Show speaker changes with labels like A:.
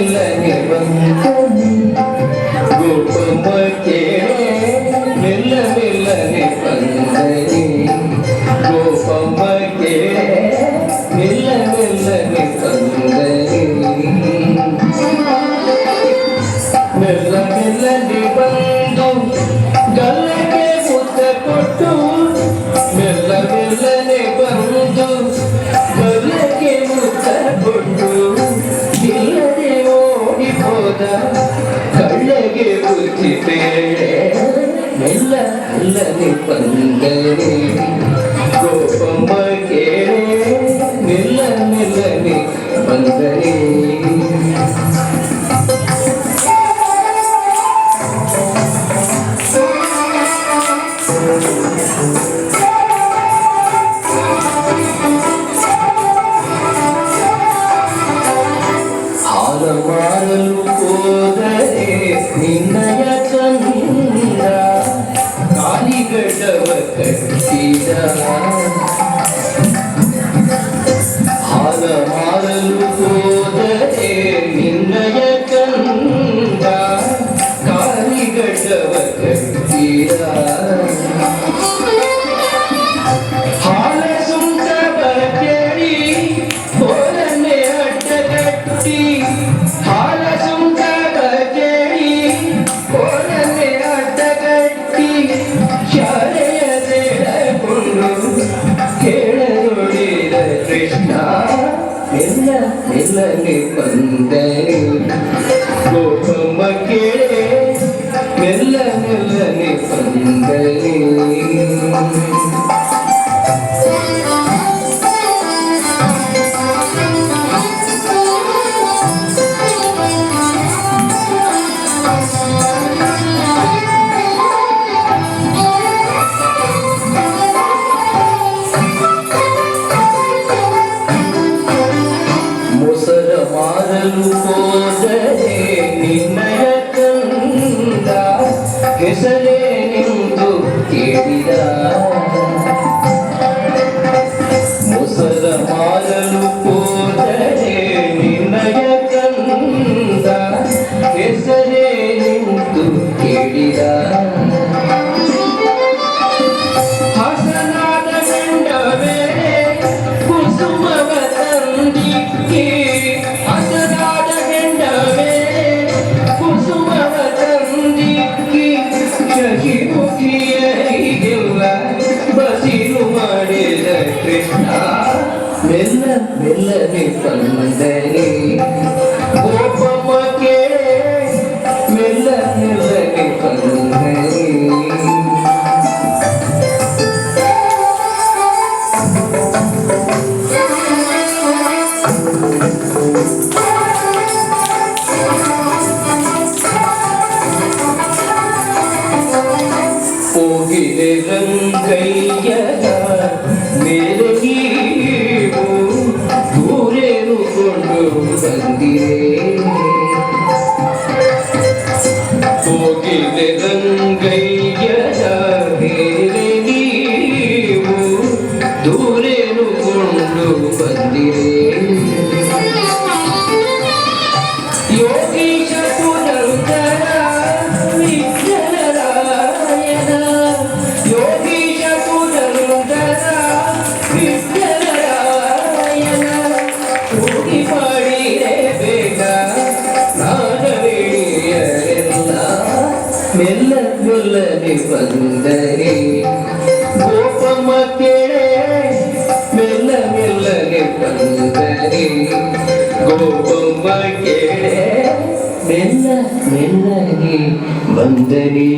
A: ಮೆಲ್ಲನೆ ಬಂದನಿ ಗೋಪಮ್ಮ ಕೇಳೆ ಮೆಲ್ಲ ಮೆಲ್ಲನೆ ಬಂದನಿ ಗೋಪಮ್ಮ ಕೇಳೆ ಮೆಲ್ಲ ಮೆಲ್ಲನೆ ಬಂದನಿ ಮೆಲ್ಲ ಮೆಲ್ಲನೆ ಬಂದು ಗಲ್ಲಗೆ ಮುತ್ತ ಕೊಟ್ಟು ಮೆಲ್ಲ ಮೆಲ್ಲನೆ ಬಂದು ಗಲ್ಲಗೆ ಮುತ್ತ ಕೊಟ್ಟು ಇಲ್ಲದೆ ಓಡಿ ಹೋದ ಕಳ್ಳಗೆ ಬುದ್ಧಿ ಬೇಳೆ ಮೆಲ್ಲ ಮೆಲ್ಲನೆ ಬಂದರೆ ಗೋಪಮ್ಮ ಕೇಳೆ ಮೆಲ್ಲ ಮೆಲ್ಲನೆ ಬಂದರೆ ಹಾಲ ಮಾರಲು ಹೋದರೆ ನಿನ್ನಯ ಕಂದ ಕಾಲಿಗಡವ ಕಟ್ಟಿದ ಹಾಲ ಮಾರಲು ಹೋದರೆ ನಿನ್ನಯ ಕಂದ ಕಾಲಿಗಡವ ಕಟ್ಟಿದ ಹಾಲ ಸುಂಕವ ಕೇಳಿ ಹೋರನ್ನೇ ಅಡ್ಡಗಟ್ಟಿ ಹಾಲ ಸುಂಕವ ಕೇಳಿ ಹೋರನ್ನೇ ಅಡ್ಡಗಟ್ಟಿ ಶಾಲೆಯ ಸೇರಕೊಂಡು ಕೇಳದೊಡಿದ ಕೃಷ್ಣ ಮೆಲ್ಲ ಮೆಲ್ಲನೆ ಬಂದರೆ ಗೋಪಮ್ಮ ಕೇಳೆ ಮೆಲ್ಲ ಮೆಲ್ಲನೆ ಬಂದರೆ ಮೊಸರ ಮಾರಲು ಹೋದರೆ ನಿನ್ನಯ ಕಂದ ಹೆಸರೇ ನಿಂದು ಕೇಳಿದ ಮೊಸರ ಮಾರಲು ಹೋದರೆ ನಿನ್ನಯ ಕಂದ ಹೆಸರೇ ನಿಂತು ಕೇಳಿದ ಹಸನಾದ ಗಂಡ ಬೇರೆ ಕುಸುಮವ ತಂದಿಕ್ಕಿ ಹಸನಾದ ಗಂಡ ಬೇರೆ ಕುಸುಮವ ತಂದಿಕ್ಕಿ ಶಶಿಮುಖಿಯರಿಗೆಲ್ಲ ಬಸಿರು ಮಾಡಿದ ಕೃಷ್ಣ ಮೆಲ್ಲ ಮೆಲ್ಲನೆ ಬಂದರೆ ಗೋಪಮ್ಮ ಕೇಳೆ ಮೆಲ್ಲ ಮೆಲ್ಲನೆ ಬಂದರೆ ಹೋಗಿದೆ ರಂಗಯ್ಯ ಮೇಲೆ ನೀವು ದೂರೇರುಕೊಂಡು ಬಂದಿರೆ ಹೋಗಿದೆ ರಂಗಯ್ಯ ಮೇಲೆ ನೀವು ದೂರೇರುಕೊಂಡು ಬಂದಿರೆ ಯೋಗೀಶ ಪುರಂದರ ವಿಠಲರಾಯನ ಯೋಗೀಶ ಪುರಂದರ ವಿಠಲರಾಯನ ಹೋಗಿ ಮಾಡಿರೆ ಬೇಗ ನಾಡವೇಣಿಯರೆಲ್ಲ ಮೆಲ್ಲ ಮೆಲ್ಲನೆ ಬಂದರೆ ಗೋಪಮ್ಮ ಕೇಳೆ ಮೆಲ್ಲ ಮೆಲ್ಲನೆ ಬಂದರೆ ಗೋಪಮ್ಮ ಕೇಳೆ ಮೆಲ್ಲ ಮೆಲ್ಲನೆ ಬಂದರೆ